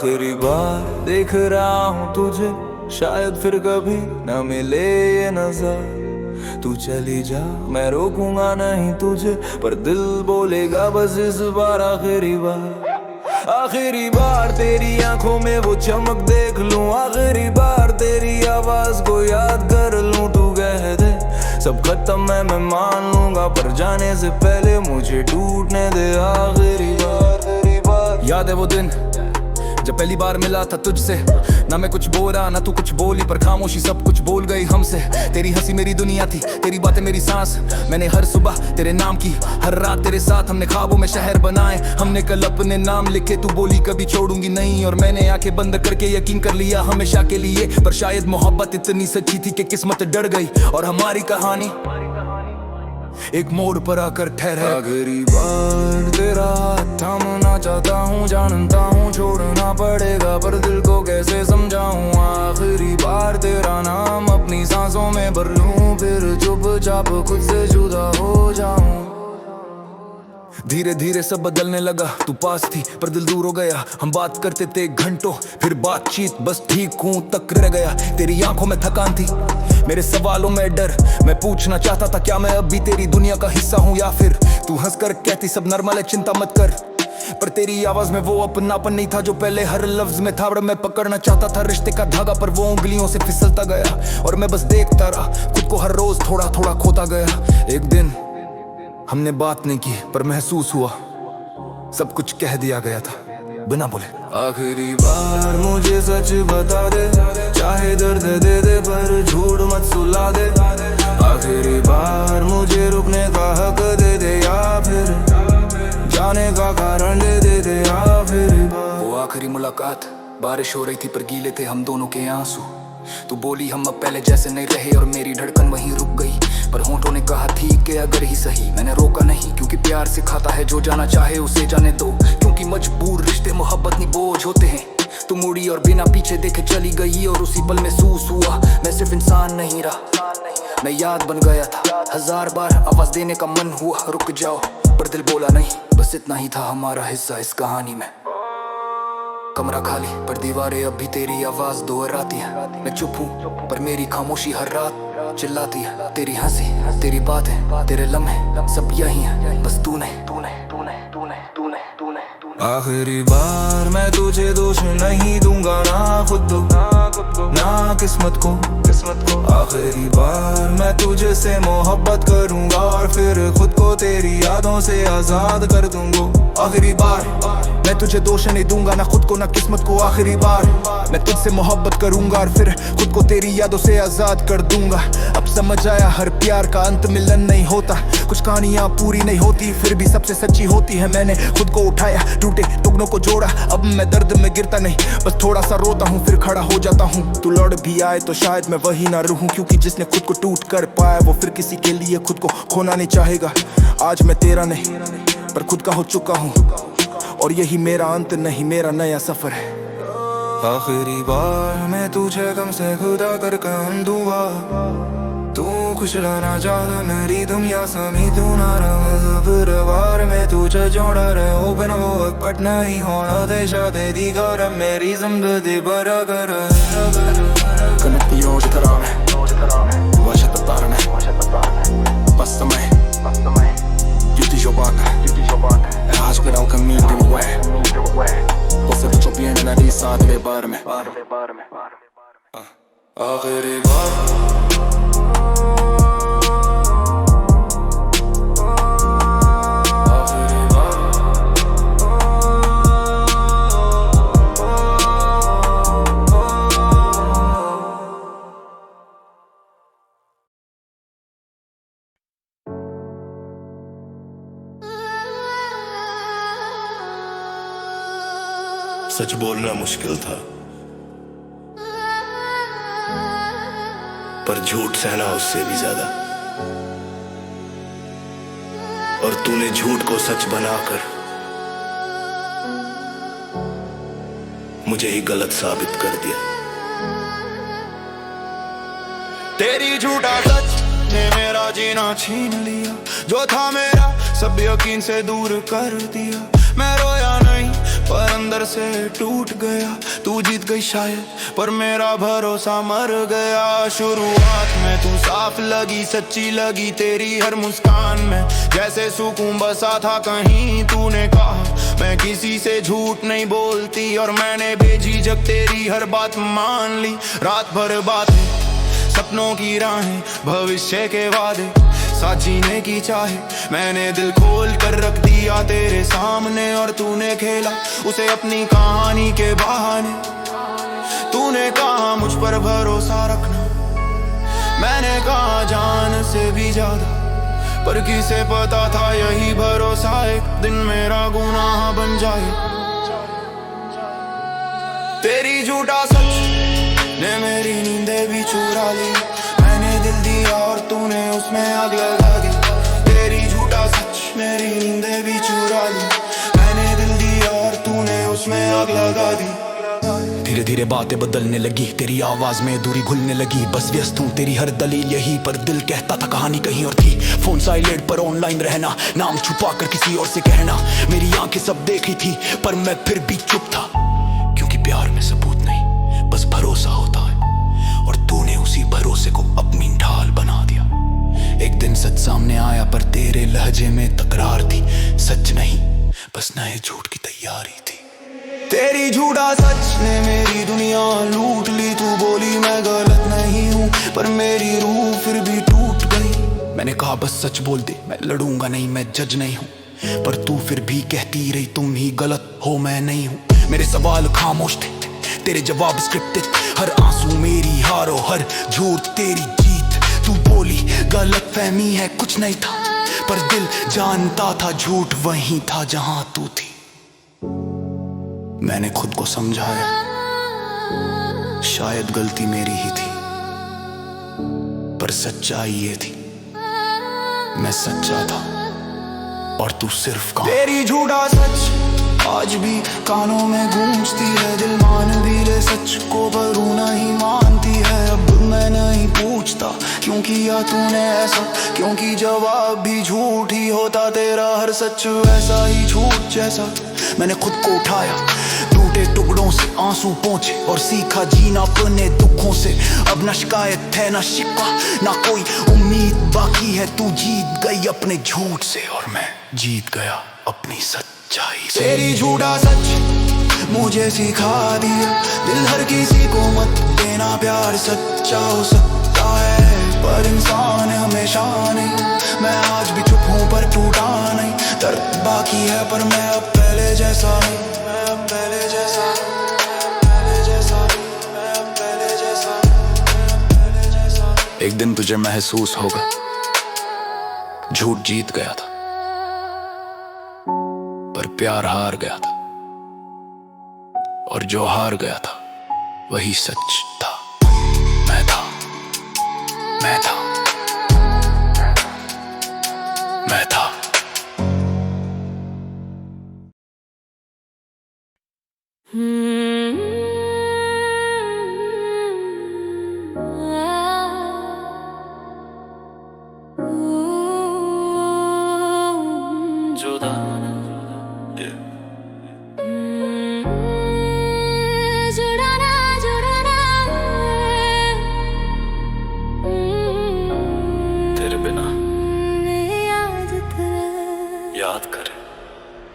आखिरी बार देख रहा हूँ तुझे, शायद फिर कभी न मिले ये नजर। तू चली जा मैं रोकूंगा नहीं तुझे, पर दिल बोलेगा बस इस बार आखिरी बार। आखिरी बार तेरी आंखों में वो चमक देख लूं, आखिरी बार तेरी आवाज को याद कर लूं। तू कह दे सब खत्म है मैं मान लूंगा, पर जाने से पहले मुझे टूटने दे आखिरी बार। याद है वो दिन जब पहली बार मिला था तुझसे, ना मैं कुछ बोला ना तू कुछ बोली, पर खामोशी सब कुछ बोल गई हमसे। तेरी हंसी मेरी दुनिया थी, तेरी बातें मेरी सांस। मैंने हर सुबह तेरे नाम की, हर रात तेरे साथ। हमने ख्वाबों में शहर बनाए, हमने कल अपने नाम लिखे। तू बोली कभी छोड़ूंगी नहीं, और मैंने आंखें बंद करके यकीन कर लिया हमेशा के लिए। पर शायद मोहब्बत इतनी सच्ची थी कि किस्मत डर गई, और हमारी कहानी एक मोड़ पर आकर ठहरे। आखिरी बार तेरा हाथ थामना चाहता हूँ, जानता हूँ छोड़ना पड़ेगा, पर दिल को कैसे समझाऊँ। आखिरी बार तेरा नाम अपनी सांसों में भर लूं, फिर चुपचाप खुद से जुदा हो जाऊं। धीरे धीरे सब बदलने लगा, तू पास थी पर दिल दूर हो गया। हम बात करते थे घंटों, फिर बातचीत बस ठीक हूँ तक रह गया। तेरी आंखों में थकान थी, मेरे सवालों में डर। मैं पूछना चाहता था क्या मैं अब भी तेरी दुनिया का हिस्सा हूँ, या फिर तू हंसकर कहती सब नॉर्मल है चिंता मत कर। पर तेरी आवाज में वो अपनापन नहीं था जो पहले हर लफ्ज में था। मैं पकड़ना चाहता था रिश्ते का धागा, पर वो उंगलियों से फिसलता गया, और मैं बस देखता रहा खुद को हर रोज थोड़ा थोड़ा खोता गया। एक दिन हमने बात नहीं की, पर महसूस हुआ सब कुछ कह दिया गया था बिना बोले। आखिरी बार मुझे सच बता दे, चाहे दर्द दे दे पर झूठ मत सुला दे। आखिरी बार मुझे रुकने का हक दे दे, या फिर जाने का कारण दे दे आखिरी बार। वो आखिरी मुलाकात बारिश हो रही थी पर गीले थे हम दोनों के आंसू। तू बोली हम अब पहले जैसे नहीं रहे, और मेरी धड़कन वहीं रुक गई। पर होंठों ने कहा ठीक है अगर ही सही। मैंने रोका नहीं, क्योंकि प्यार सिखाता है जो जाना चाहे उसे जाने दो। क्योंकि मजबूर रिश्ते मोहब्बत नहीं बोझ होते हैं। तू मुड़ी और बिना पीछे देखे चली गई, और उसी पल महसूस हुआ मैं सिर्फ इंसान नहीं रहा, मैं याद बन गया था। हजार बार आवाज देने का मन हुआ रुक जाओ, पर दिल बोला नहीं। बस इतना ही था हमारा हिस्सा इस कहानी में। कमरा खाली पर दीवारें अब भी तेरी आवाज दोहराती है। मैं चुप हूँ पर मेरी खामोशी हर रात चिल्लाती है। तेरी हंसी तेरी बातें तेरे लम्हे सब यही है, बस तूने। आखिरी बार मैं तुझे दोष नहीं दूंगा, ना खुद को ना किस्मत को। आखिरी बार मैं तुझे से मोहब्बत करूंगा, और फिर खुद को तेरी यादों से आजाद कर दूंगा। आखिरी बार मैं तुझे दोष नहीं दूंगा, ना खुद को ना किस्मत को। आखिरी बार मैं तुझसे मोहब्बत करूंगा, और फिर खुद को तेरी यादों से आजाद कर दूंगा। अब समझ आया हर प्यार का अंत मिलन नहीं होता, कुछ कहानियां पूरी नहीं होती फिर भी सबसे सच्ची होती है। मैंने खुद को उठाया, टूटे टुकड़ों को जोड़ा, अब मैं दर्द में गिरता नहीं, बस थोड़ा सा रोता हूँ फिर खड़ा हो जाता हूँ। तू लौट भी आए तो शायद मैं वही ना रहूं, क्योंकि जिसने खुद को टूट कर पाया वो फिर किसी के लिए खुद को खोना नहीं चाहेगा। आज मैं तेरा नहीं पर खुद का हो चुका हूँ, और यही मेरा अंत नहीं मेरा नया सफर है। आखिरी बार मैं तुझे गम से खुदा कर काम दूंगा, तू खुश रहना चाहता मेरी दुनिया समी तू ना रहा। बार मैं तुझे जोड़ा रहे बिन वो कट नहीं होना दे शादी दी कर मेरी जिंदगी बरा कर। Connecti oggi tarame, lascia tattarne, basta me, tutti giovane, e acho que era um caminho de ué. Você não viene na lista de levar-me. आखिरी बार सच बोलना मुश्किल था, पर झूठ सहना उससे भी ज्यादा। और तूने झूठ को सच बनाकर मुझे ही गलत साबित कर दिया। तेरी झूठा सच ने मेरा जीना छीन लिया, जो था मेरा सब यकीन से दूर कर दिया। मैं रोया नहीं पर अंदर से टूट गया। तू जीत गई शायद, पर मेरा भरोसा मर गया। शुरुआत में तू साफ लगी, सच्ची लगी तेरी हर मुस्कान में, जैसे सुकून बसा था कहीं। तूने कहा मैं किसी से झूठ नहीं बोलती, और मैंने बेझिझक तेरी हर बात मान ली। रात भर बातें, सपनों की राहें, भविष्य के वादे, साथ जीने की चाहे। मैंने दिल खोल कर रख दिया तेरे सामने, और तूने खेला उसे अपनी कहानी के बहाने। तूने कहा मुझ पर भरोसा रखना, मैंने कहा जान से भी ज्यादा। पर किसे पता था यही भरोसा एक दिन मेरा गुनाह बन जाए। तेरी झूठा सच ने मेरी नींदें भी चुरा ली। मैंने दिल दिया और तूने उसमें आग लगा दी। तेरी झूठा सच मेरी नींदें भी चुरा ली। मैंने दिल दिया और तूने उसमें आग लगा दी। धीरे धीरे बातें बदलने लगी, तेरी आवाज में दूरी घुलने लगी। बस व्यस्त हूँ तेरी हर दलील यही, पर दिल कहता था कहानी कहीं और थी। फोन साइलेंट पर ऑनलाइन रहना, नाम छुपा कर किसी और से कहना। मेरी आंखें सब देखी थी, पर मैं फिर भी चुप था। क्योंकि प्यार में सबूत नहीं, बस भरोसा होता है। और तूने उसी भरोसे को अपनी ढाल बना दिया। एक दिन सच सामने आया, पर तेरे लहजे में तकरार थी। सच नहीं, बस नए झूठ की तैयारी थी। तेरी झूठा सच ने मेरी दुनिया लूट ली। तू बोली मैं गलत नहीं हूँ, पर मेरी रूह फिर भी टूट गई। मैंने कहा बस सच बोल दे, मैं लड़ूंगा नहीं, मैं जज नहीं हूँ। पर तू फिर भी कहती रही तुम ही गलत हो, मैं नहीं हूँ। मेरे सवाल खामोश थे, तेरे जवाब स्क्रिप्टेड। हर आंसू मेरी हारो, हर झूठ तेरी जीत। तू बोली गलत फहमी है, कुछ नहीं था। पर दिल जानता था झूठ वहीं था जहां तू थी। मैंने खुद को समझाया, शायद गलती मेरी ही थी, पर सच्चाई ये थी मैं सच्चा था और तू सिर्फ काम। तेरी झूठा सच आज भी कानों में गूंजती है। दिल मान भी ले सच को, पर रूह नहीं मानती है। अब मैं नहीं पूछता क्यों किया तूने ऐसा, क्योंकि जवाब भी झूठ ही होता। तेरा हर सच वैसा ही झूठ जैसा। मैंने खुद को उठाया, टूटे टुकड़ों से आंसू पोंछे, और सीखा जीना अपने दुखों से। अब न शिकायत है न शिकवा, ना कोई उम्मीद बाकी है। तू जीत गई अपने झूठ से, और मैं जीत गया अपनी सच्चाई से। तेरी झूठा सच मुझे सिखा दिया, दिल हर किसी को मत देना। प्यार सच्चा हो सकता है, पर इंसान हमेशा नहीं। मैं आज भी चुप हूँ पर टूटा नहीं। दर्द बाकी है, पर मैं अब पहले जैसा नहीं। मैं अब पहले जैसा, पहले जैसा, मैं अब पहले जैसा, पहले जैसा। एक दिन तुझे महसूस होगा, झूठ जीत गया था, पर प्यार हार गया था। और जो हार गया था वही सच था। मैं था, मैं था, मैं था।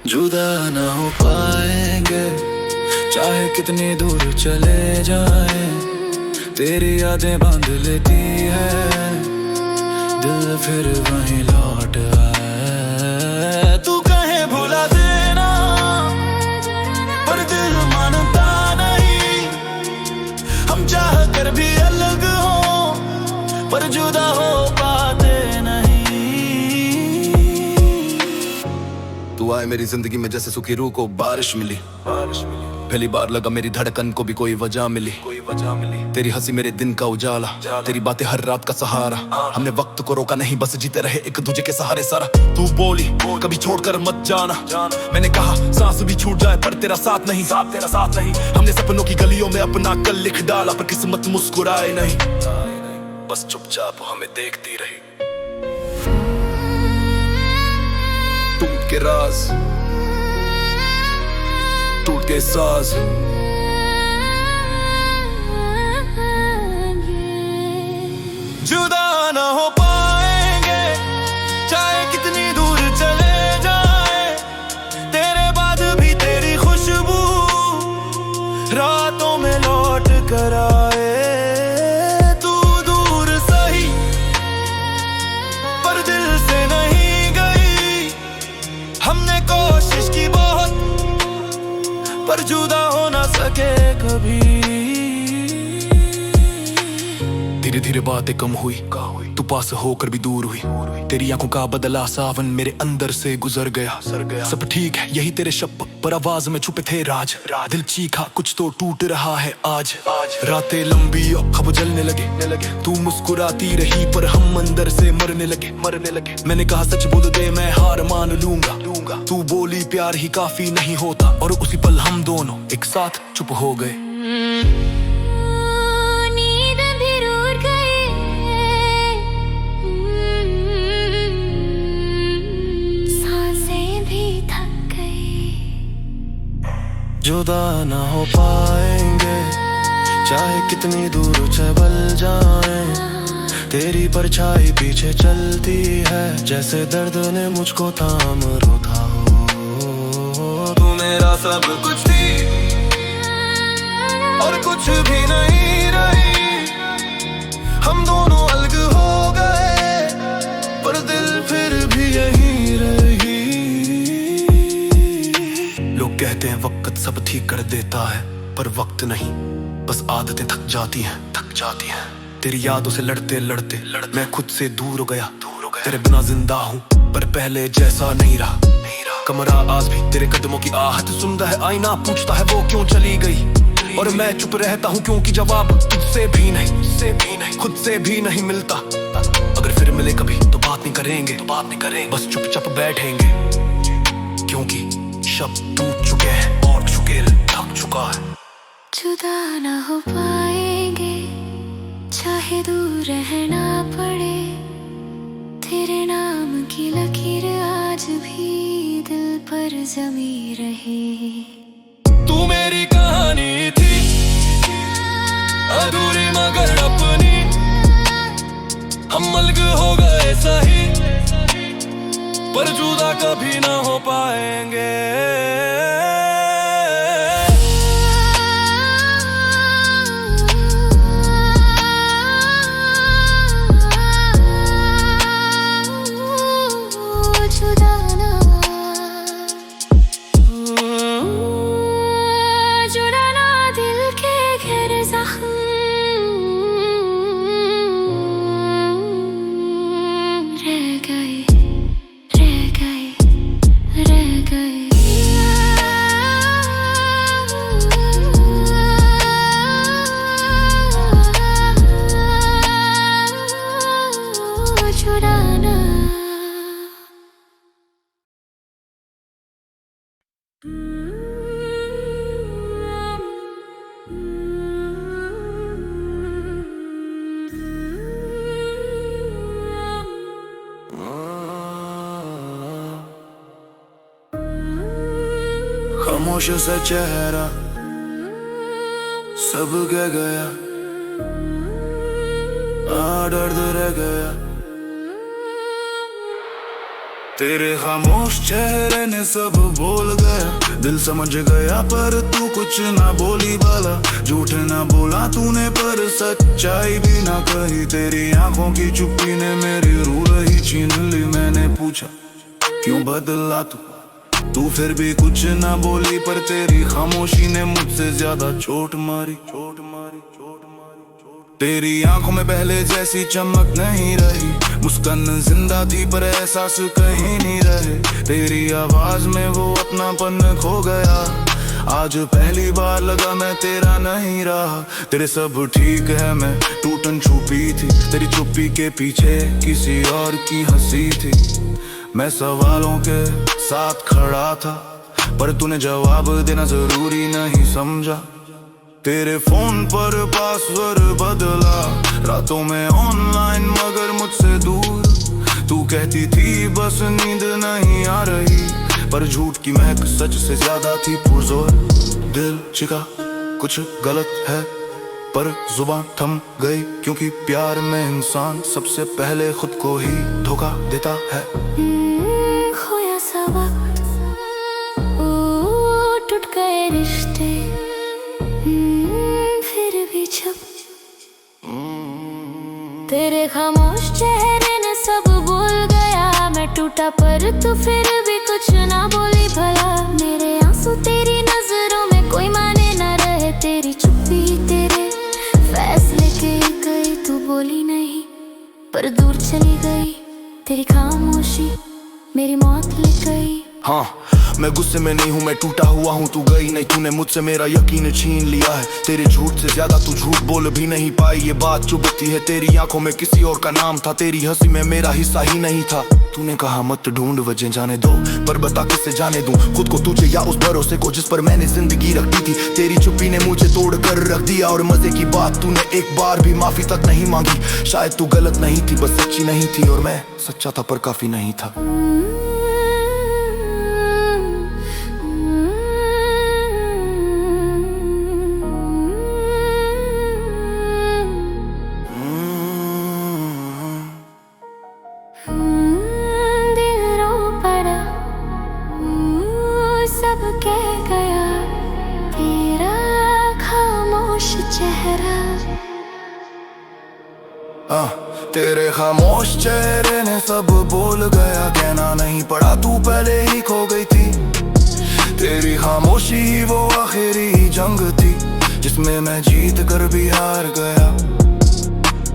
जुदा ना हो पाएंगे चाहे कितनी दूर चले जाएं। तेरी यादें बांध लेती है, दिल फिर वहीं लौट आए। तू कहे भुला देना, पर दिल मानता नहीं। हम चाह कर भी अलग हो, पर जुदा हो पाते नहीं। तू आए मेरी जिंदगी में जैसे सूखी रूह को बारिश मिली। पहली बार लगा मेरी धड़कन को भी कोई वजह मिली। तेरी हंसी मेरे दिन का उजाला, तेरी बातें हर रात का सहारा। हमने वक्त को रोका नहीं, बस जीते रहे एक दूजे के सहारे सारा। तू बोली कभी छोड़कर मत जाना, मैंने कहा सांस भी छूट जाए पर तेरा साथ नहीं, तेरा साथ नहीं। हमने सपनों की गलियों में अपना कल लिख डाला, पर किस्मत मुस्कुराए नहीं, बस चुपचाप हमें देखती रही। टूट के राज टूट के साज। जुदा ना हो पाएंगे चाहे कितनी दूर चले जाए, तेरे बाद भी तेरी खुशबू रातों में लौट कर आए। तू दूर सही पर दिल से नहीं गई, हमने कोशिश की बहुत पर जुदा हो ना सके कभी। धीरे धीरे बातें कम हुई, तू पास होकर भी दूर हुई। तेरी आंखों का बदला सावन मेरे अंदर से गुजर गया। सब ठीक है यही तेरे शब्द, पर आवाज में छुपे थे राज। दिल चीखा कुछ तो टूट रहा है आज। रातें लंबी अब जलने लगे, तू मुस्कुराती रही पर हम अंदर से मरने लगे। मैंने कहा सच बोल दे मैं हार मान लूंगा, तू बोली प्यार ही काफी नहीं होता, और उसी पल हम दोनों एक साथ चुप हो गए। जुदा ना हो पाएंगे चाहे कितनी दूर चल जाएं, तेरी परछाई पीछे चलती है जैसे दर्द ने मुझको थाम रोका हो। तू मेरा सब कुछ थी और कुछ भी नहीं रही, हम दोनों अलग हो गए पर दिल फिर भी यहीं रही। लोग कहते हैं वक्त सब ठीक कर देता है, पर वक्त नहीं, बस आदतें थक जाती हैं। तेरी यादों से लड़ते मैं खुद से दूर हो गया। तेरे बिना जिंदा हूँ पर पहले जैसा नहीं रहा। कमरा आज भी तेरे कदमों की आहट सुनता है, आईना पूछता है वो क्यों चली गई, और मैं चुप रहता हूँ क्योंकि जवाब तुझसे भी नहीं खुद से भी नहीं मिलता। अगर फिर मिले कभी तो बात नहीं करेंगे, बस चुपचाप बैठेंगे, क्योंकि शब्द टूट चुके हैं और शुकेल थक चुका है। जुदा ना हो पाएंगे चाहे दूर रहना पड़े, तेरे नाम की लकीर आज भी दिल पर जमी रहे। तू मेरी कहानी थी अधूरी मगर अपनी, हम अलग हो गए सही पर जुदा कभी ना हो पाएंगे। खामोश सा चेहरा सब कह गया, दर्द रह गया। तेरे खामोश चेहरे ने सब बोल गया, दिल समझ गया पर तू कुछ ना बोली भला। झूठ ना बोला तूने पर सच्चाई भी ना कही, तेरी आंखों की चुप्पी ने मेरी रूह ही छीन ली। मैंने पूछा क्यों बदला तू फिर भी कुछ ना बोली, पर तेरी खामोशी ने मुझसे ज्यादा चोट मारी। तेरी आंखों में पहले जैसी चमक नहीं रही, मुस्कान जिंदा थी पर एहसास कहीं नहीं रहे। तेरी आवाज में वो अपनापन खो गया, आज पहली बार लगा मैं तेरा नहीं रहा। तेरे सब ठीक है मैं टूटन छुपी थी, तेरी चुप्पी के पीछे किसी और की हंसी थी। मैं सवालों के साथ खड़ा था पर तूने जवाब देना जरूरी नहीं समझा। तेरे फोन पर पासवर्ड बदला, रातों में ऑनलाइन मगर मुझसे दूर। तू कहती थी बस नींद नहीं आ रही, पर झूठ की महक सच से ज्यादा थी पुरजोर। दिल चिका कुछ गलत है पर जुबान थम गई, क्योंकि प्यार में इंसान सबसे पहले खुद को ही धोखा देता है। खोया सा वक्त, टूट गए रिश्ते, फिर भी छप तेरे खामोश चेहरे ने सब बोल गया। मैं टूटा पर तू फिर भी कुछ ना बोली भला। मेरे आंसू तेरी नजरों में कोई माने ना रहे, तेरी चुप्पी तेरे फैसले के गई। तू बोली नहीं पर दूर चली गई, तेरी खामोशी मेरी मौत लिख गई। हाँ मैं गुस्से में नहीं हूँ, मैं टूटा हुआ हूँ, तू गई नहीं। तूने मुझसे मेरा यकीन छीन लिया है, तेरे झूठ से ज्यादा तू झूठ बोल भी नहीं पाई। ये बात चुभती है, तेरी आंखों में किसी और का नाम था, तेरी हंसी में मेरा हिस्सा ही नहीं था। तूने कहा मत ढूंढ वजह जाने दो, पर बता किससे जाने दूं खुद को, तुझे या उस भरोसे को जिस पर मैंने जिंदगी रखी थी। तेरी चुप्पी ने मुझे तोड़ कर रख दिया, और मजे की बात तूने एक बार भी माफी तक नहीं मांगी। शायद तू गलत नहीं थी, बस सच्ची नहीं थी, और मैं सच्चा था पर काफी नहीं था। तेरे खामोश चेहरे ने सब बोल गया, कहना नहीं पड़ा तू पहले ही खो गई थी। तेरी खामोशी वो आखिरी जंग थी, जिसमें मैं जीत कर भी हार गया।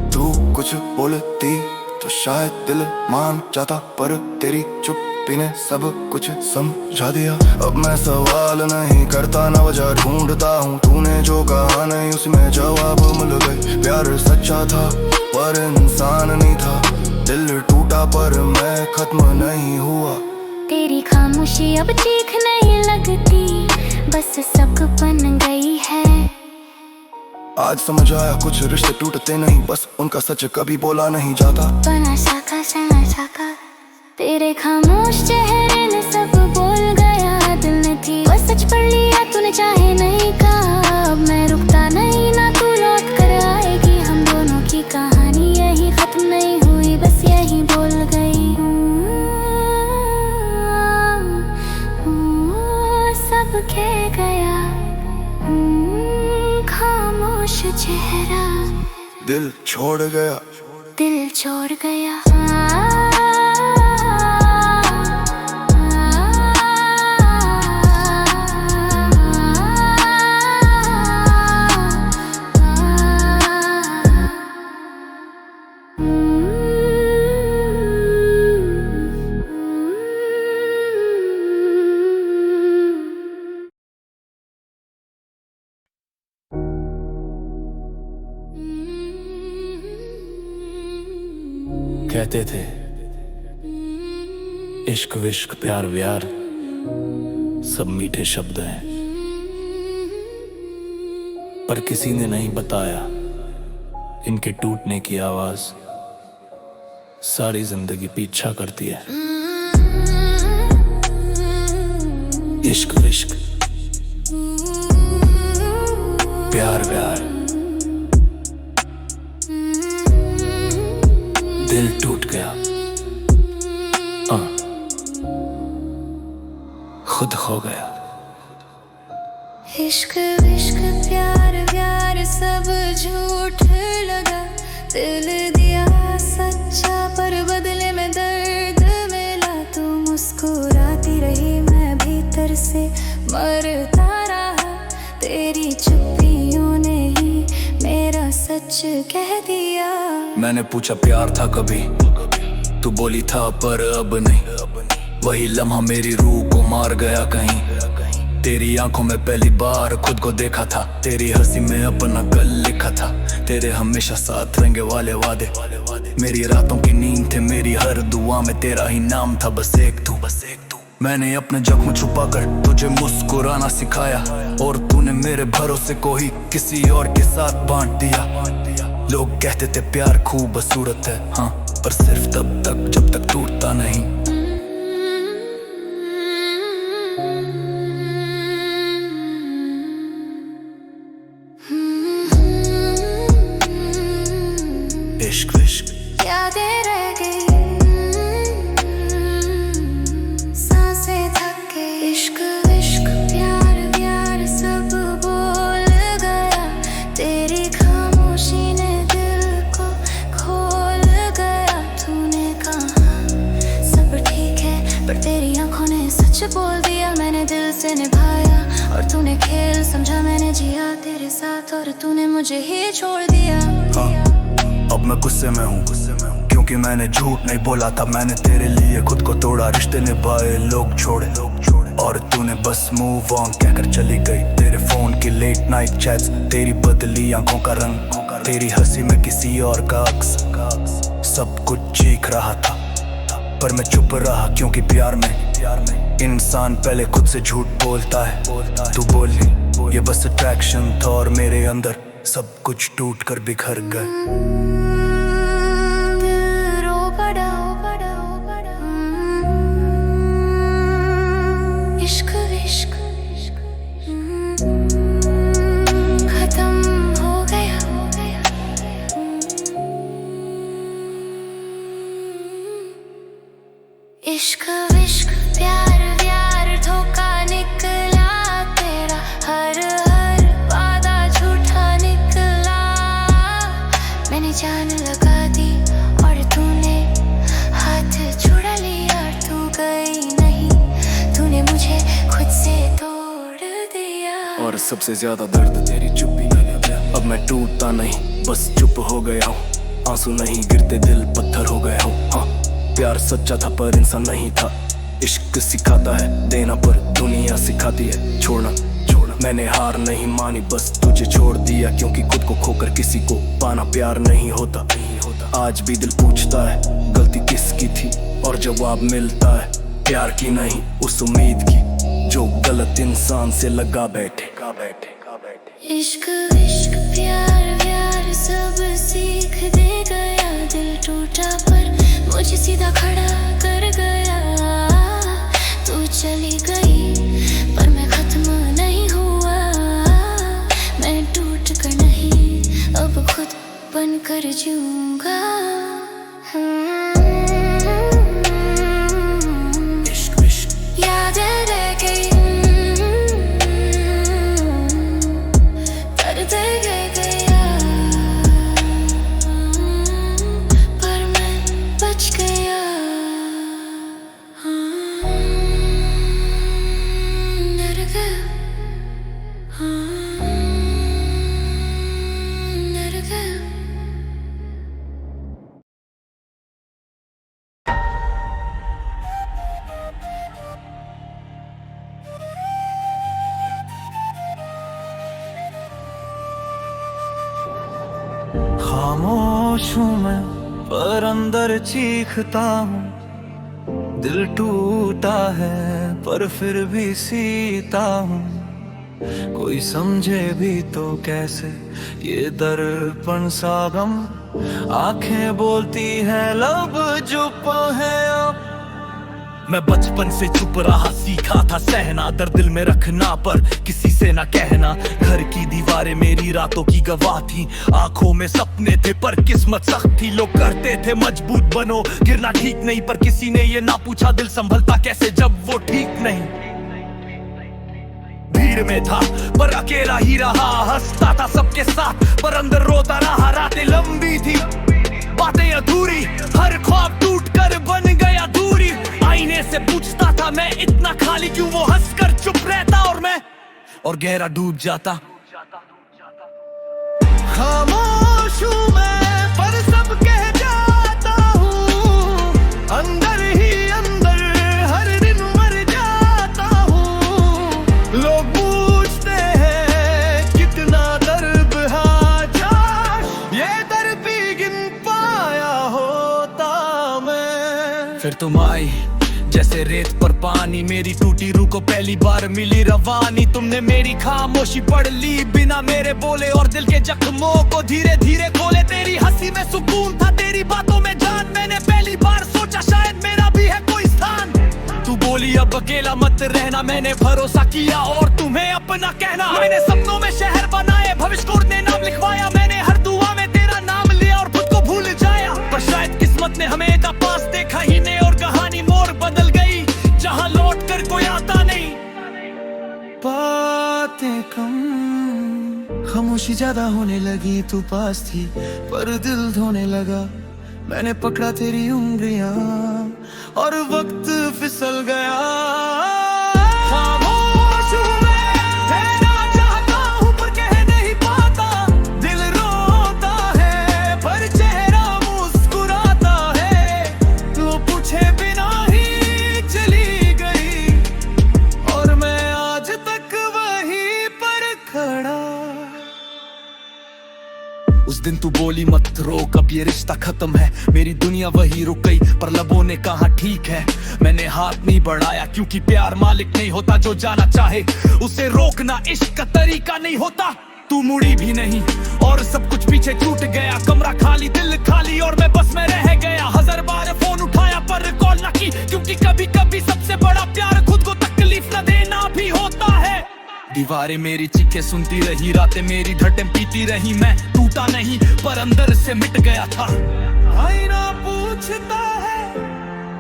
तू कुछ बोलती तो शायद दिल मान जाता, पर तेरी चुप्पी ने सब कुछ समझा दिया। अब मैं सवाल नहीं करता, न वजह ढूंढता हूँ। तूने जो कहा नहीं उसमें जवाब मिल गए। प्यार सच्चा था पर इंसान नहीं था, दिल टूटा पर मैं खत्म नहीं हुआ। तेरी खामोशी अब चीख नहीं लगती, बस सब बन गई है। आज समझ आया कुछ रिश्ते टूटते नहीं, बस उनका सच कभी बोला नहीं जाता। बना साका सना साका, तेरे खामोश चेहरे ने सब बोल गया। दिल ने थी वो सच पढ़ लिया, तूने चाहे नहीं कहा। अब मैं रुकता नहीं, ना तू लौट कर आएगी। हम दोनों की कहानी यही खत्म नहीं हुई, बस यही बोल गई। सब कह गया, खामोश चेहरा दिल छोड़ गया, दिल छोड़ गया। कहते थे इश्क विश्क प्यार व्यार सब मीठे शब्द हैं, पर किसी ने नहीं बताया इनके टूटने की आवाज सारी जिंदगी पीछा करती है। इश्क विश्क प्यार व्यार दिल टूट गया, खुद खो गया। इश्क विश्क प्यार व्यार सब झूठ लगा। दिल दिया सच्चा पर बदले में दर्द मिला। तू मुस्कुराती रही, मैं भीतर से मरता रहा। तेरी चुप्पियों ने ही मेरा सच कह दिया। मैंने पूछा प्यार था कभी, तू बोली था पर अब नहीं। वही लम्हा मेरी रूह को मार गया कहीं। तेरी आंखों में पहली बार खुद को देखा था, तेरी हंसी में अपना कल लिखा था। तेरे हमेशा साथ रहेंगे वाले वादे, मेरी रातों की नींद थे, मेरी हर दुआ में तेरा ही नाम था। बस एक तू, बस एक तू। मैंने अपने जख्म छुपा कर तुझे मुस्कुराना सिखाया, और तूने मेरे भरोसे को ही किसी और के साथ बांट दिया। लोग कहते थे प्यार खूबसूरत है, हाँ, पर सिर्फ तब तक जब तक टूटता नहीं। इश्क विश्क यादें रह गई, सांसें थक गई। इश्क विश्क प्यार व्यार सब बोल गया, तेरी खामोशी ने दिल को खोल गया। तूने कहा सब ठीक है, पर तेरी आंखों ने सच बोल दिया। मैंने दिल से निभाया और तूने खेल समझा, मैंने जिया तेरे साथ और तूने मुझे ही छोड़ दिया। अब मैं गुस्से में हूँ, क्योंकि मैंने झूठ नहीं बोला था। मैंने तेरे लिए खुद को तोड़ा, रिश्ते निभाए लोग छोड़े, और तूने बस मूव ऑन कहकर चली गई। तेरे फोन की लेट नाइट चैट्स, तेरी बदली आंखों का रंग, तेरी हंसी में किसी और का अक्स। सब कुछ चीख रहा था, पर मैं चुप रहा, क्योंकि प्यार में इंसान पहले खुद से झूठ बोलता है। तू बोली ये बस अट्रैक्शन था, और मेरे अंदर सब कुछ टूट कर बिखर गए। इश्क विश्क खत्म हो गया। इश्क विश्क प्यार व्यार धोखा निकला तेरा, हर वादा झूठा निकला। मैंने जान लगा दी और तूने हाथ छुड़ा लिया, और तू गई नहीं, तूने मुझे खुद से तोड़ दिया। और सबसे ज्यादा दर्द तेरी चुप्पी। अब मैं टूटता नहीं, बस चुप हो गया हूँ। आंसू नहीं गिरते, दिल पत्थर हो गया हूँ। हाँ, प्यार सच्चा था पर इंसान नहीं था। इश्क सिखाता है देना, पर दुनिया सिखाती है छोड़ना। मैंने हार नहीं मानी, बस तुझे छोड़ दिया, क्योंकि खुद को खोकर किसी को पाना प्यार नहीं होता। आज भी दिल पूछता है गलती किसकी थी, और जवाब मिलता है प्यार की नहीं, उस उम्मीद की जो गलत इंसान से लगा बैठे। इश्क विश्क प्यार व्यार सब सीख दे गया। दिल टूटा पर मुझे सीधा खड़ा कर गया। तू चली गई पर मैं खत्म नहीं हुआ, मैं टूट कर नहीं, अब खुद बन कर जीऊंगा। इश्क विश्क यादें रह गई, दर्द रह गया, पर मैं बच गया। डर गया, डर गया। खामोश हूँ मैं पर अंदर चीखता हूँ। दिल टूटा है पर फिर भी सीता हूँ। कोई समझे भी तो कैसे ये दर्पण सा गम। आंखें बोलती है लब चुप है अब। मैं बचपन से चुप रहा, सीखा था सहना, दर्द दिल में रखना पर किसी से ना कहना। घर की दीवारें मेरी रातों की गवाह थी, आंखों में सपने थे पर किस्मत सख्त थी। लोग कहते थे मजबूत बनो, गिरना ठीक नहीं, पर किसी ने ये ना पूछा दिल संभलता कैसे जब वो ठीक नहीं। भीड़ में था पर अकेला ही रहा, हंसता था सबके साथ पर अंदर रोता रहा। रातें लंबी थी, बातें अधूरी, हर ख्वाब टूट कर बन गया दूरी। आईने से पूछता था मैं इतना खाली क्यों, वो हंसकर चुप रहता और गहरा डूब जाता। खामोश हूँ मैं पर सब कह जाता हूँ, अंदर ही अंदर हर दिन मर जाता हूँ। लोग पूछते हैं कितना दर्द है, ये दर्द भी गिन पाया होता मैं। फिर तुम आई जैसे रेत पर पानी, मेरी टूटी रूह को पहली बार मिली रवानी। तुमने मेरी खामोशी पढ़ ली बिना मेरे बोले, और दिल के जख्मों को धीरे धीरे खोले। तेरी हंसी में सुकून था, तेरी बातों में जान। मैंने पहली बार सोचा शायद मेरा भी है कोई स्थान। तू बोली अब अकेला मत रहना, मैंने भरोसा किया और तुम्हें अपना कहना। मैंने सपनों में शहर बनाए, भविष्य को अपने नाम लिखवाया। मैंने हर दुआ में तेरा नाम लिया और खुद को भूल जा खामोशी ज्यादा होने लगी, तू पास थी पर दिल धोने लगा। मैंने पकड़ा तेरी उंगलियां और वक्त फिसल गया। खामोश हूँ मैं, कहना चाहता हूँ पर कह नहीं पाता। दिल रोता है पर चेहरा मुस्कुराता है। वो पूछे बिना ही चली गई और मैं आज तक वहीं पर खड़ा। उस दिन तू बोली मत रोक, अब ये रिश्ता खत्म है। मेरी दुनिया वही रुक गई पर लबों ने कहा ठीक है। मैंने हाथ नहीं बढ़ाया क्योंकि प्यार मालिक नहीं होता, जो जाना चाहे उसे रोकना इश्क का तरीका नहीं होता। तू मुड़ी भी नहीं और सब कुछ पीछे छूट गया। कमरा खाली, दिल खाली और मैं बस में रह गया। 1000 बार फोन उठाया पर कॉल ना की, क्योंकि कभी कभी सबसे बड़ा प्यार खुद को तकलीफ न देना भी होता है। दीवारें मेरी चीखें सुनती रही, रातें मेरी धड़कन पीती रही। मैं टूटा नहीं पर अंदर से मिट गया था। आईना पूछता है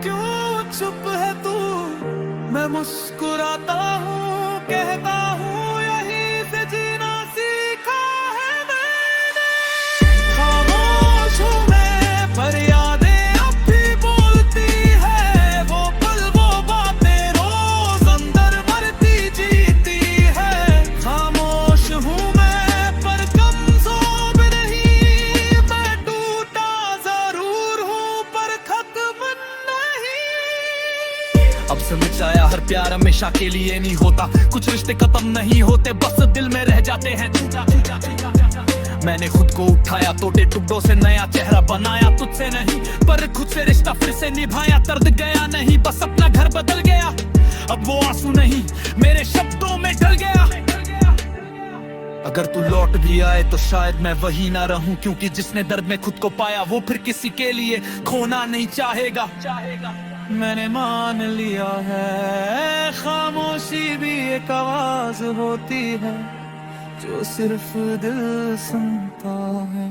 क्यों चुप है तू, मैं मुस्कुराता हूँ, कहता हूँ यहीं से जीना सीखा है मैंने। खामोश हूँ मैं पर यादें अब भी बोलती है। वो पल वो बातें रोज अंदर मरती जीती है। खामोश हूँ मैं पर कमजोर नहीं, मैं टूटा जरूर हूँ पर खत्म नहीं। अब समझ आया हर प्यार हमेशा के लिए नहीं होता। कुछ रिश्ते खत्म नहीं होते, बस दिल में रह जाते हैं। मैंने खुद को उठाया, टूटे टुकड़ों से नया चेहरा बनाया। तुझसे नहीं पर खुद से रिश्ता फिर से निभाया। दर्द गया नहीं, बस अपना घर बदल गया। अब वो आंसू नहीं मेरे शब्दों में ढल गया। अगर तू लौट भी आए तो शायद मैं वही ना रहूं, क्योंकि जिसने दर्द में खुद को पाया वो फिर किसी के लिए खोना नहीं चाहेगा। मैंने मान लिया है खामोशी भी एक आवाज होती है, जो सिर्फ दिल सुनता है।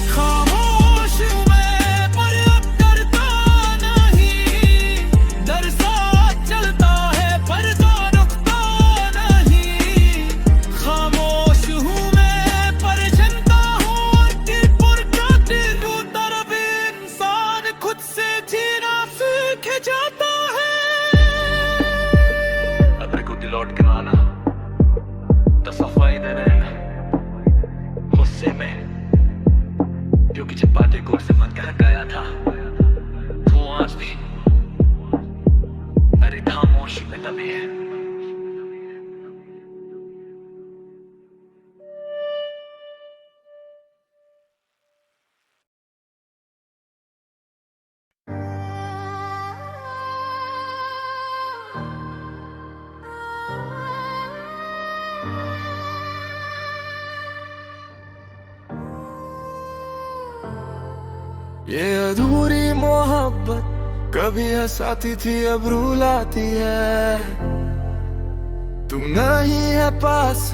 खामोश हूँ मैं पर अब डरता नहीं, डर साथ चलता है पर रुकता नहीं। खामोश हूँ मैं पर जनता हूँ, तरफ इंसान खुद से जीना सीख जाता है। अपने को लौट के आना तो सफाई दे रहना गुस्से में, क्योंकि जब बातें गोर से मन कह गया था वो आज भी अरे खामोशी में दबी है। ये अधूरी मोहब्बत कभी हंसाती थी अब रुलाती है। तू नहीं है पास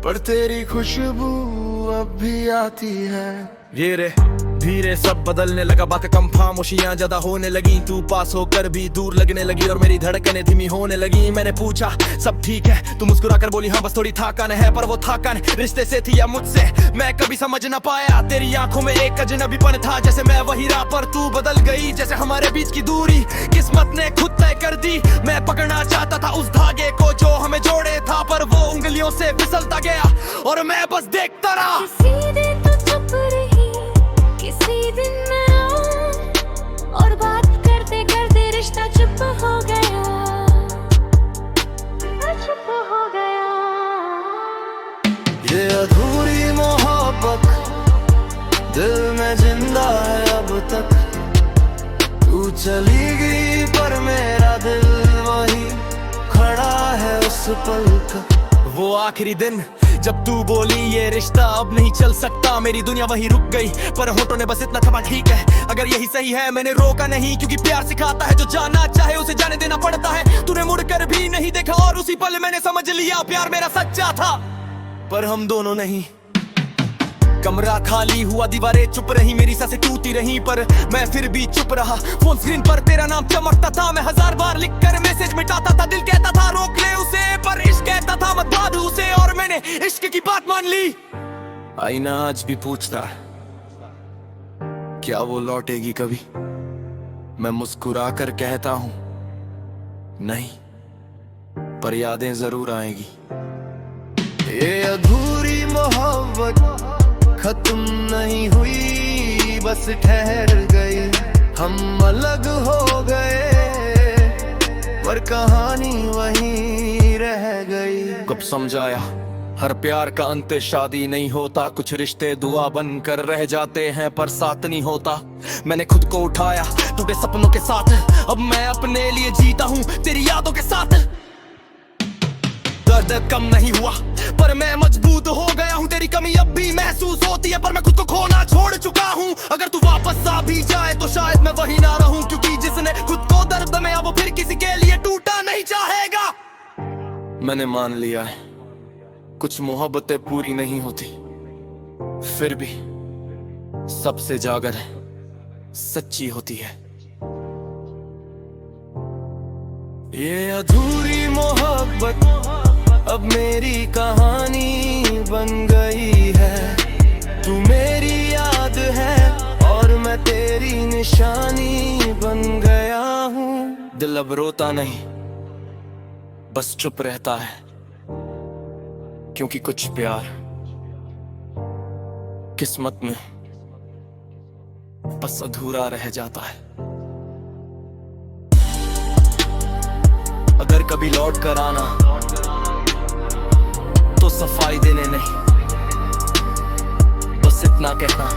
पर तेरी खुशबू अब भी आती है। ये रे धीरे सब बदलने लगा, बातें कम खामोशियां ज्यादा होने लगी। तू पास होकर भी दूर लगने लगी और मेरी धड़कनें धीमी होने लगी। मैंने पूछा सब ठीक है, तू मुस्कुराकर बोली हाँ बस थोड़ी थकान है। पर वो थकान रिश्ते से थी या मुझसे, मैं कभी समझ ना पाया। तेरी आंखों में एक अजनबीपन था, जैसे मैं वही रहा पर तू बदल गई। जैसे हमारे बीच की दूरी किस्मत ने खुद तय कर दी। मैं पकड़ना चाहता था उस धागे को जो हमें जोड़े था, पर वो उंगलियों से फिसलता गया और मैं बस देखता रहा। किसी दिन तो चुप रही, किसी दिन मैं आऊं और बात करते करते रिश्ता चुप हो गया, चुप हो गया। ये अधूरी मोहब्बत दिल में जिंदा है अब तक। तू चली गई पर मेरा दिल वही खड़ा है उस पल का। वो आखिरी दिन जब तू बोली ये रिश्ता अब नहीं चल सकता, मेरी दुनिया वही रुक गई पर होठों ने बस इतना कहा ठीक है। अगर यही सही है मैंने रोका नहीं, क्योंकि प्यार सिखाता है जो जाना चाहे उसे जाने देना पड़ता है। तूने मुड़कर भी नहीं देखा और उसी पल मैंने समझ लिया प्यार मेरा सच्चा था, पर हम दोनों नहीं। कमरा खाली हुआ, दीवारें चुप रही, मेरी सांसें टूटी रही, पर मैं फिर भी चुप रहा। फोन स्क्रीन पर तेरा नाम चमकता था, मैं 1000 बार लिखकर मैसेज मिटाता था। दिल कहता था रोक ले उसे, पर इश्क कहता था मत बांध उसे, और मैंने इश्क की बात मान ली। आईना आज भी पूछता है क्या वो लौटेगी कभी। मैं मुस्कुरा कर कहता हूं नहीं, पर यादें जरूर आएगी। ये अधूरी मोहब्बत खत्म नहीं हुई, बस ठहर गई। हम अलग हो गए पर कहानी वहीं रह गई। कब समझाया हर प्यार का अंत शादी नहीं होता, कुछ रिश्ते दुआ बनकर रह जाते हैं पर साथ नहीं होता। मैंने खुद को उठाया टूटे सपनों के साथ, अब मैं अपने लिए जीता हूँ तेरी यादों के साथ। दर्द कम नहीं हुआ पर मैं मजबूत हो गया हूँ, तेरी कमी अब भी महसूस होती है पर मैं खुद को खोना छोड़ चुका हूँ। अगर तू वापस आ भी जाए तो शायद मैं वही ना रहूं, क्योंकि जिसने खुद को दर्द में अब फिर किसी के लिए टूटा नहीं चाहेगा। मैंने मान लिया है कुछ मोहब्बतें पूरी नहीं होती, फिर भी सबसे जागर सच्ची होती है। ये अधूरी मोहब्बत अब मेरी कहानी बन गई है। तू मेरी याद है और मैं तेरी निशानी बन गया हूँ। दिल अब रोता नहीं बस चुप रहता है, क्योंकि कुछ प्यार किस्मत में बस अधूरा रह जाता है। अगर कभी लौट कर आना तो सफाई देने नहीं, बस इतना कहना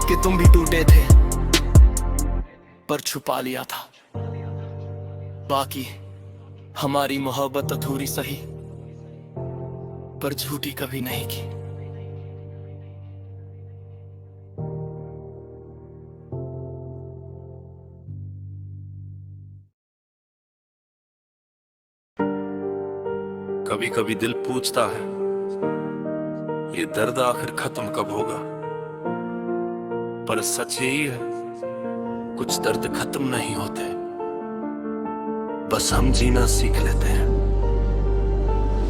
कि तुम भी टूटे थे पर छुपा लिया था। बाकी हमारी मोहब्बत अधूरी सही पर झूठी कभी नहीं की। कभी कभी दिल पूछता है ये दर्द आखिर खत्म कब होगा, पर सच यही है कुछ दर्द खत्म नहीं होते, बस हम जीना सीख लेते हैं।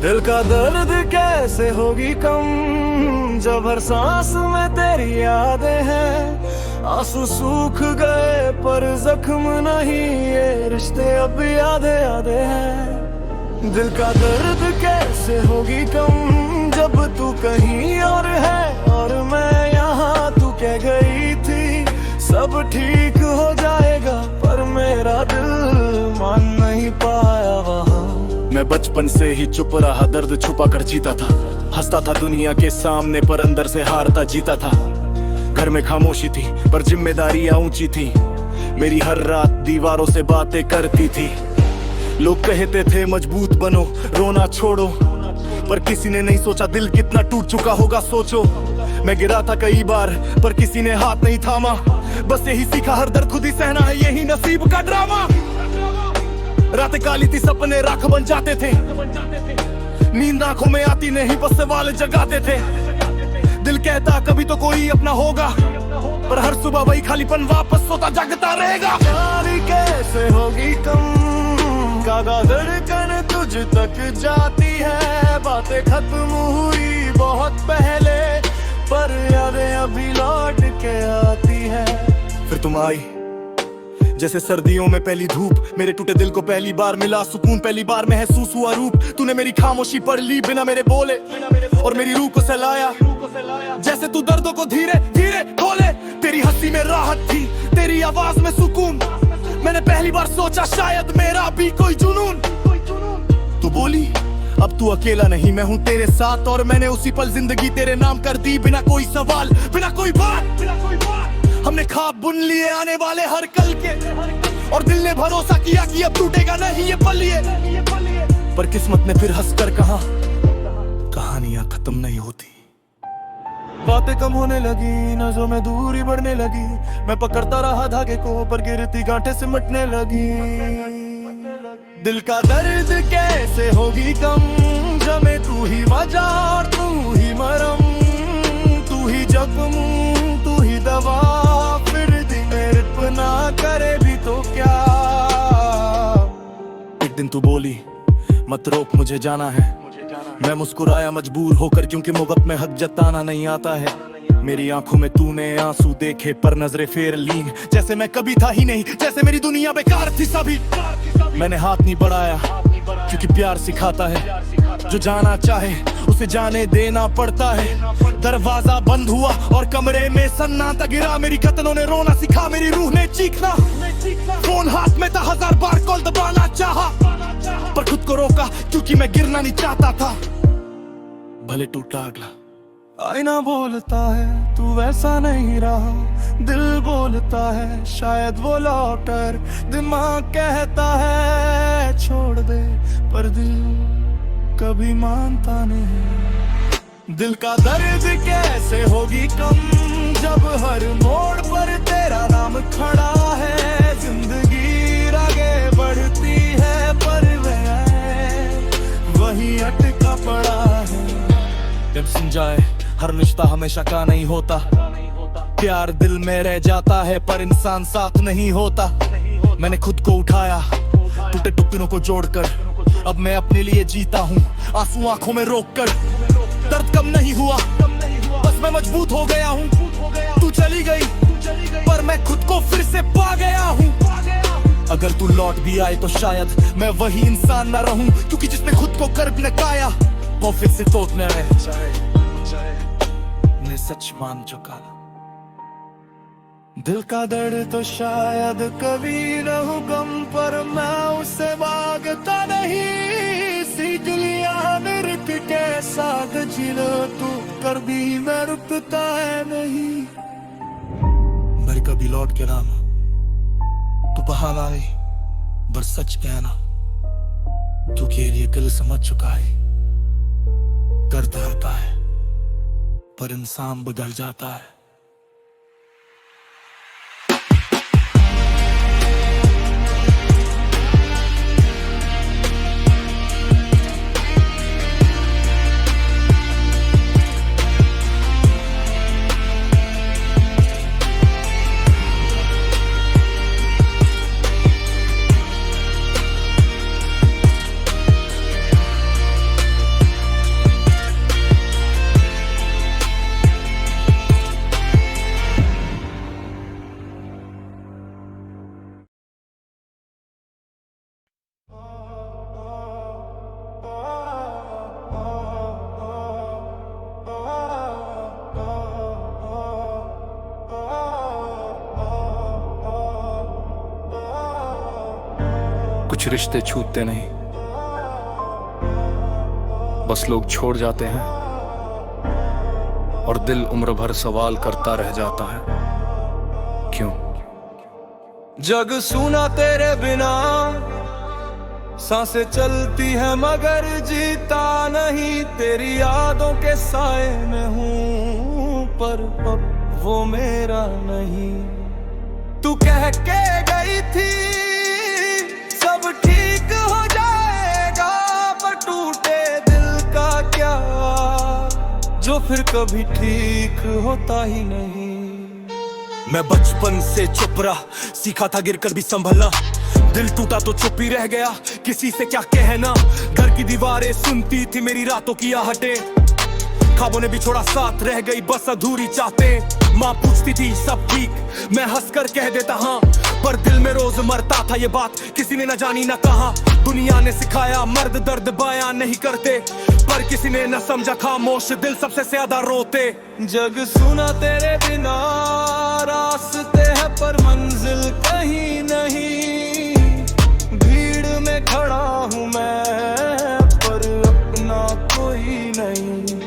दिल का दर्द कैसे होगी कम जब हर सांस में तेरी यादें हैं। आंसू सूख गए पर जख्म नहीं, ये रिश्ते अब यादें यादें हैं। दिल का दर्द कैसे होगी कम जब तू कहीं और है और मैं यहाँ। तू कह गई थी सब ठीक हो जाएगा पर मेरा दिल मान नहीं पाया वहाँ। मैं बचपन से ही चुप रहा, दर्द छुपा कर जीता था। हंसता था दुनिया के सामने पर अंदर से हारता जीता था। घर में खामोशी थी पर जिम्मेदारियां ऊंची थी। मेरी हर रात दीवारों से बातें करती थी। लोग कहते थे मजबूत बनो, रोना छोड़ो, पर किसी ने नहीं सोचा दिल कितना टूट चुका होगा। सोचो मैं गिरा था कई बार पर किसी ने हाथ नहीं थामा। बस यही सीखा हर दर्द खुद ही सहना है, यही नसीब का ड्रामा। रातें काली थी सपने राख बन जाते थे, नींद आंखों में आती नहीं बस सवाल जगाते थे। दिल कहता कभी तो कोई अपना होगा, पर हर सुबह वही खालीपन वापस सोता जागता रहेगा। प्यारी कैसे होगी कम कागा धड़कन तुझ तक जाती है। बातें खत्म हुई बहुत पहले पर यादें अभी लौट के आती है। फिर तुम आई जैसे सर्दियों में पहली धूप, मेरे टूटे दिल को पहली बार मिला सुकून। पहली बार महसूस हुआ रूप, तूने मेरी खामोशी पढ़ ली बिना मेरे बोले और मेरी रूह को सहलाया। जैसे तू दर्दों को धीरे धीरे खोले। तेरी हंसी में राहत थी, तेरी आवाज में सुकून। मैंने पहली बार सोचा शायद मेरा भी कोई जुनून। तू बोली अब तू अकेला नहीं, मैं हूँ तेरे साथ। और मैंने उसी पल जिंदगी तेरे नाम कर दी, बिना कोई सवाल बिना कोई बात। हमने ख्वाब बुन लिए आने वाले हर कल के, और दिल ने भरोसा किया कि अब टूटेगा नहीं ये पल ये। पर किस्मत ने फिर हंसकर कहा कहानियां खत्म नहीं होती। बातें कम होने लगी, नजरों में दूरी बढ़ने लगी। मैं पकड़ता रहा धागे को पर गिरती गांठें सिमटने लगी। दिल का दर्द कैसे होगी कम जब मैं तू ही वजह और तू ही मरम। जख्म तू ही दवा, फिर मेरे ना करे भी तो क्या। एक दिन तू बोली मत रोक मुझे जाना है, मैं मुस्कुराया मजबूर होकर क्योंकि मोहब्बत में हक जताना नहीं आता है। मेरी आंखों में तूने आंसू देखे पर नजरें फेर ली, जैसे मैं कभी था ही नहीं, जैसे मेरी दुनिया बेकार थी सभी। मैंने हाथ नहीं बढ़ाया क्योंकि प्यार सिखाता है, जो जाना चाहे उसे जाने देना पड़ता है। दरवाजा बंद हुआ और कमरे में सन्नाटा गिरा, मेरी कतनों ने रोना सिखा, मेरी रूह ने चीखना। फोन हाथ में था, 1000 बार कॉल दबाना चाहा, पर खुद को रोका क्योंकि मैं गिरना नहीं चाहता था। भले टूटा अगला आईना बोलता है तू वैसा नहीं रहा, दिल बोलता है शायद वो लौटर, दिमाग कहता है छोड़ दे पर दिल कभी मानता नहीं। दिल का दर्द कैसे होगी कम जब हर मोड़ पर तेरा नाम खड़ा है। जिंदगी आगे बढ़ती है पर वही अटका पड़ा है। जब सुन जाए हर रिश्ता हमेशा का नहीं होता, प्यार दिल में रह जाता है पर इंसान साथ नहीं होता। मैंने खुद को उठाया टूटे टुकड़ों को जोड़कर, अब मैं अपने लिए जीता हूँ आंसू आंखों में रोक कर। दर्द कम नहीं हुआ बस मैं मजबूत हो गया हूँ। तू चली गई पर मैं खुद को फिर से पा गया हूँ। अगर तू लौट भी आए तो शायद मैं वही इंसान ना रहूं, क्योंकि जिसने खुद को कर्ब नकाया वो फिर से तोड़ने रहे। ने सच मान चुका दिल का दर्द तो शायद कभी न हो गम, पर मैं उससे भागता नहीं। सीख लिया नृत्य के साथ जिलो तू कर भी मैं रुकता है नहीं। मेरे कभी लौट के नाम तू बहाना आई पर सच कहना, तू के लिए दिल समझ चुका है। दर्द होता है पर इंसान बदल जाता है। कुछ रिश्ते छूटते नहीं, बस लोग छोड़ जाते हैं और दिल उम्र भर सवाल करता रह जाता है क्यों। जग सुना तेरे बिना, सांसें चलती है मगर जीता नहीं। तेरी यादों के साए में हूँ पर अब वो मेरा नहीं। तू कह के गई थी सब ठीक हो जाएगा, पर टूटे दिल का क्या जो फिर कभी ठीक होता ही नहीं। मैं बचपन से चुप रहा, सीखा था गिरकर भी संभलना। दिल टूटा तो चुप ही रह गया, किसी से क्या कहना। घर की दीवारें सुनती थी मेरी रातों की आहटें, ख्वाबों ने भी छोड़ा साथ, रह गई बस अधूरी चाहते। माँ पूछती थी सब ठीक, मैं हंसकर कह देता हाँ, पर दिल में रोज मरता था ये बात किसी ने न जानी न कहा। दुनिया ने सिखाया मर्द दर्द बयां नहीं करते, पर किसी ने न समझा खामोश दिल सबसे ज्यादा रोते। जग सुना तेरे बिना, रास्ते हैं पर मंजिल कहीं नहीं। भीड़ में खड़ा हूँ मैं पर अपना कोई नहीं।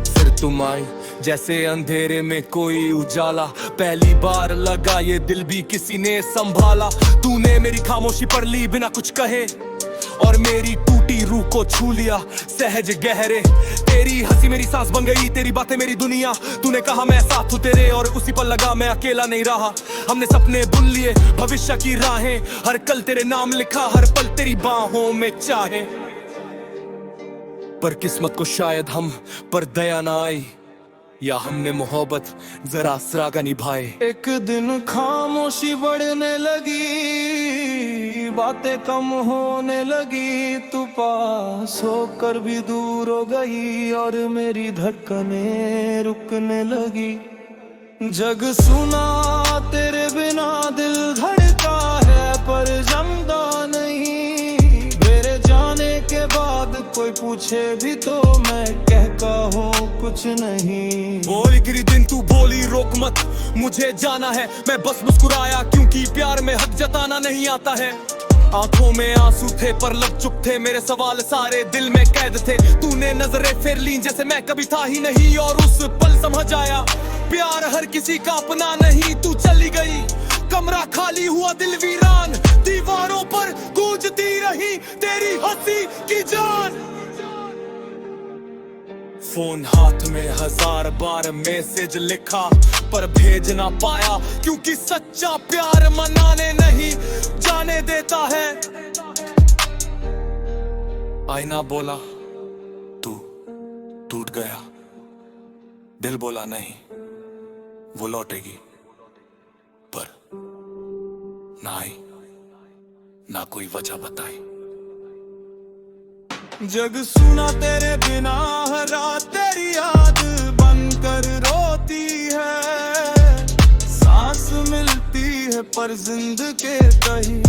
फिर तुम आई जैसे अंधेरे में कोई उजाला, पहली बार लगा ये दिल भी किसी ने संभाला। तूने मेरी खामोशी पर ली बिना कुछ कहे, और मेरी टूटी रूह को छू लिया सहज गहरे। तेरी हंसी मेरी सांस बन गई, तेरी बातें मेरी दुनिया। तूने कहा मैं साथ हूँ तेरे, और उसी पर लगा मैं अकेला नहीं रहा। हमने सपने बुन लिए भविष्य की राहें, हर कल तेरे नाम लिखा, हर पल तेरी बाहों में चाहे। पर किस्मत को शायद हम पर दया ना आई, या हमने मोहब्बत जरा सरागा निभाए। एक दिन खामोशी बढ़ने लगी, बातें कम होने लगी, तू पास होकर भी दूर हो गई और मेरी धड़कनें रुकने लगी। जग सुना तेरे बिना दिल धड़का है पर जमदा नहीं, मेरे जाने के बाद कोई पूछे भी तो मैं कहता हूँ कुछ नहीं। बोली गिरी दिन तू बोली रोक मत, मुझे जाना है, मैं बस मुस्कुराया क्योंकि प्यार में हक जताना नहीं आता है। आंखों में आंसू थे पर लब चुप थे, मेरे सवाल सारे दिल में कैद थे। तूने नजरें फेर ली जैसे मैं कभी था ही नहीं और उस पल समझ आया प्यार हर किसी का अपना नहीं। तू चली गई, कमरा खाली हुआ, दिल वीरान, दीवारों पर गूंजती रही तेरी हंसी की जान। फोन हाथ में 1000 बार मैसेज लिखा पर भेज ना पाया क्योंकि सच्चा प्यार मनाने नहीं जाने देता है। आईना बोला तू टूट गया, दिल बोला नहीं वो लौटेगी, पर ना आई ना कोई वजह बताई। जग सुना तेरे बिना हर रात तेरी याद बनकर रोती है, सांस मिलती है पर जिंदगी कहीं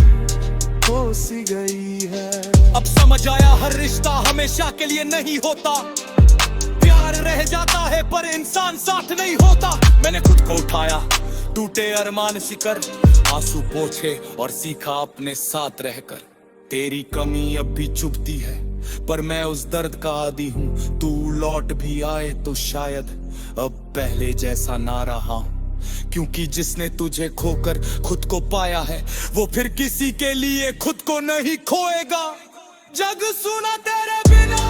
खो सी गई है। अब समझ आया हर रिश्ता हमेशा के लिए नहीं होता, प्यार रह जाता है पर इंसान साथ नहीं होता। मैंने खुद को उठाया, टूटे अरमान सिकर, आंसू पोंछे और सीखा अपने साथ रहकर। तेरी कमी अब भी चुभती है पर मैं उस दर्द का आदी हूँ। तू लौट भी आए तो शायद अब पहले जैसा ना रहा हूँ, क्योंकि जिसने तुझे खोकर खुद को पाया है वो फिर किसी के लिए खुद को नहीं खोएगा। जग सुना तेरे बिना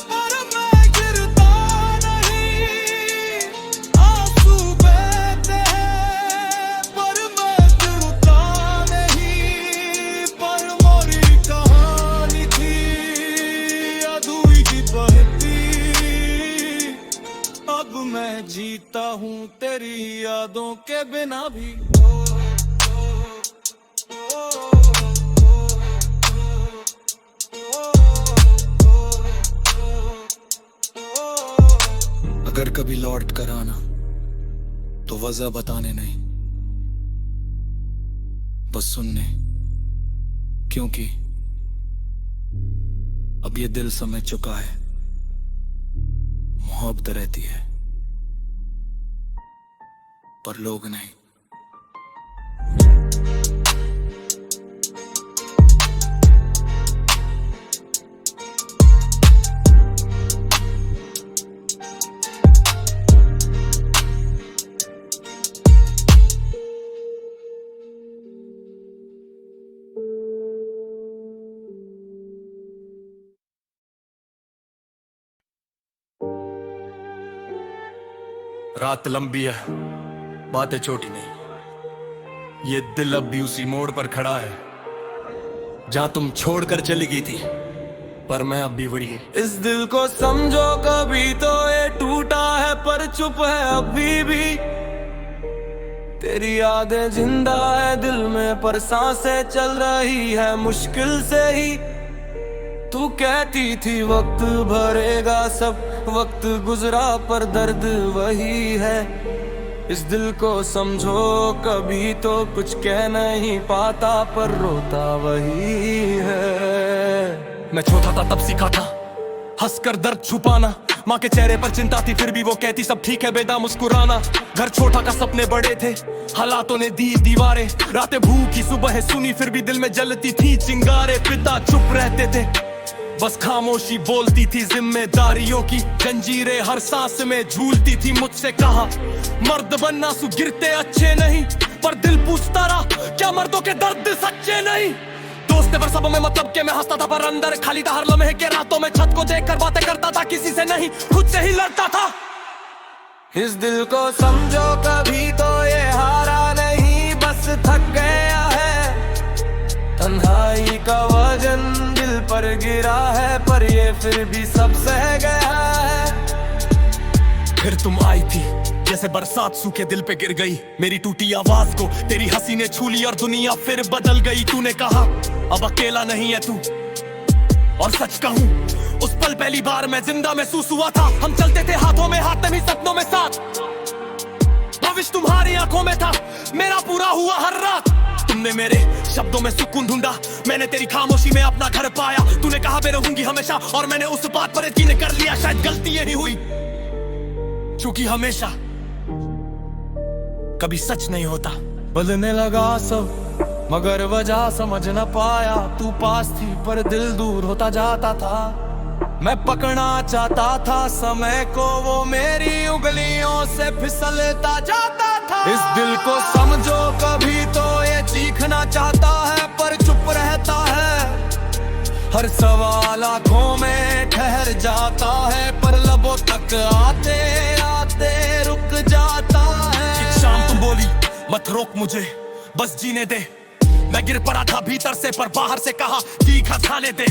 पर मैं गिरता नहीं, आंसू बहते हैं पर मैं गिरता नहीं। पर मोरी कहानी थी अधूरी बहती, अब मैं जीता हूँ तेरी यादों के बिना भी। अगर कभी लौट कर आना तो वजह बताने नहीं, बस सुनने, क्योंकि अब ये दिल समझ चुका है मोहब्बत रहती है पर लोग नहीं। रात लंबी है, बातें छोटी नहीं। ये दिल अब भी उसी मोड़ पर खड़ा है जहां तुम छोड़कर चली गई थी, पर मैं अब भी वही हूं। इस दिल को समझो कभी तो ये टूटा है पर चुप है अभी भी। तेरी यादें जिंदा है दिल में पर सांसें चल रही है मुश्किल से ही। तू कहती थी वक्त भरेगा सब, वक्त गुजरा पर दर्द वही है। इस दिल को समझो कभी तो कुछ कह नहीं पाता पर रोता वही है। मैं छोटा था तब सीखा था हंसकर दर्द छुपाना, माँ के चेहरे पर चिंता थी फिर भी वो कहती सब ठीक है बेटा मुस्कुराना। घर छोटा का सपने बड़े थे, हालातों ने दी दीवारें, रातें भूखी सुबह सुनी फिर भी दिल में जलती थी चिंगारे। पिता चुप रहते थे, बस खामोशी बोलती थी जिम्मेदारियों की जंजीरें हर सांस में झूलती थी। मुझसे कहा मर्द बनना सु गिरते अच्छे नहीं, पर दिल पूछता रहा क्या मर्दों के दर्द सच्चे नहीं। दोस्त पर सब में मतलब के मैं हंसता था पर अंदर खाली था हर लम्हे के। रातों में छत को देखकर बातें करता था, किसी से नहीं खुद से ही लड़ता था। इस दिल को समझो कभी तो ये हारा नहीं, बस थक गया है। तन्हाई का वजन दिल पर गिरा है पर ये फिर भी सब सह गया है। फिर तुम आई थी जैसे बरसात सूखे दिल पे गिर गई। मेरी टूटी आवाज को तेरी हंसी ने छू ली और दुनिया फिर बदल गई। तूने कहा अब अकेला नहीं है तू, और सच कहूं उस पल पहली बार मैं जिंदा महसूस हुआ था। हम चलते थे हाथों में हाथ, नहीं सपनों में साथ। भविष्य तुम्हारी आंखों में था, मेरा पूरा हुआ हर रात। तुमने मेरे शब्दों में सुकून ढूंढा, मैंने तेरी खामोशी में अपना घर पाया। तूने कहा मैं रहूंगी हमेशा, और मैंने उस बात पर यकीन कर लिया। शायद गलती यही हुई, क्योंकि हमेशा कभी सच नहीं होता। बदलने लगा सब मगर वजह समझ न पाया। तू पास थी पर दिल दूर होता जाता था। मैं पकड़ना चाहता था समय को, वो मेरी उंगलियों से फिसलता जाता था। इस दिल को समझो कभी तो ये चीखना चाहता है पर चुप रहता है। हर सवाल आंखों में ठहर जाता है पर लबों तक आते आते रुक जाता है। एक शाम तुम बोली मत रोक मुझे, बस जीने दे। मैं गिर पड़ा था भीतर से, पर बाहर से कहा तीखा खाने दे।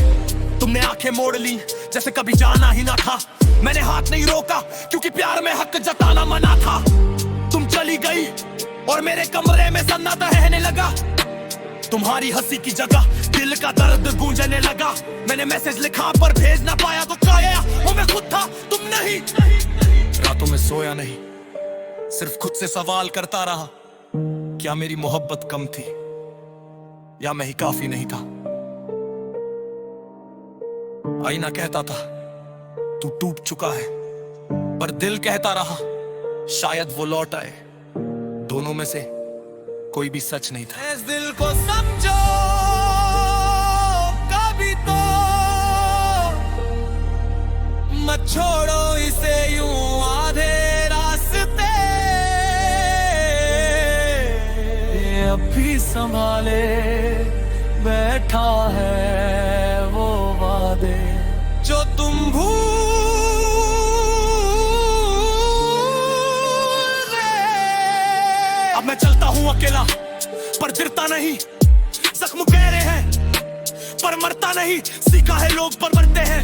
तुमने आंखें मोड़ ली जैसे कभी जाना ही ना था। मैंने हाथ नहीं रोका क्योंकि प्यार में हक जताना मना था। तुम चली गई और मेरे कमरे में सन्नाटा रहने लगा। तुम्हारी हंसी की जगह दिल का दर्द गूंजने लगा। मैंने मैसेज लिखा पर भेज ना पाया तो काया वो मैं खुद था, तुम नहीं। रातों में सोया नहीं, सिर्फ खुद से सवाल करता रहा, क्या मेरी मोहब्बत कम थी या मैं ही काफी नहीं था। आईना कहता था तू टूट चुका है, पर दिल कहता रहा शायद वो लौट आए। दोनों में से कोई भी सच नहीं था। इस दिल को समझो कभी तो, मत छोड़ो इसे यूं आधे रास्ते। अब भी संभाले बैठा है वो वादे जो तुम भूल गए। अब मैं चलता हूं अकेला पर गिरता नहीं। जख्म गहरे हैं पर मरता नहीं। सीखा है लोग पर मरते हैं,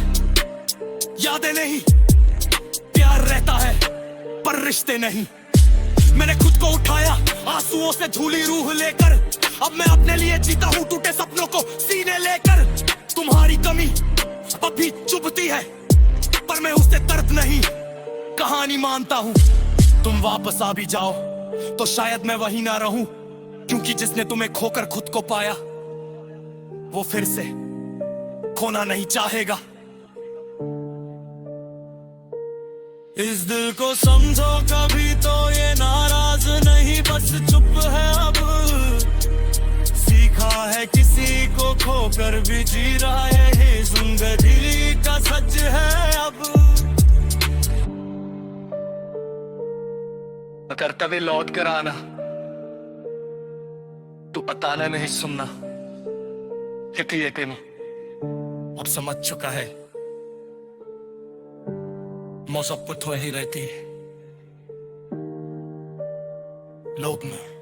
यादें नहीं। प्यार रहता है पर रिश्ते नहीं। मैंने खुद को उठाया आंसुओं से धुली रूह लेकर। अब मैं अपने लिए जीता हूं टूटे सपनों को सीने लेकर। तुम्हारी कमी अभी चुभती है पर मैं उससे दर्द नहीं कहानी मानता हूं। तुम वापस आ भी जाओ तो शायद मैं वही ना रहूं, क्योंकि जिसने तुम्हें खोकर खुद को पाया वो फिर से खोना नहीं चाहेगा। इस दिल को समझो कभी तो ये नाराज नहीं, बस चुप है अब। सीखा है किसी को खोकर भी जी रहा है, जिंदगी का सच है अब। अगर कभी लौट कर आना तू बताना नहीं सुनना, क्योंकि ये तेनू अब समझ चुका है मौसम कुछ वही रहती है लोग में।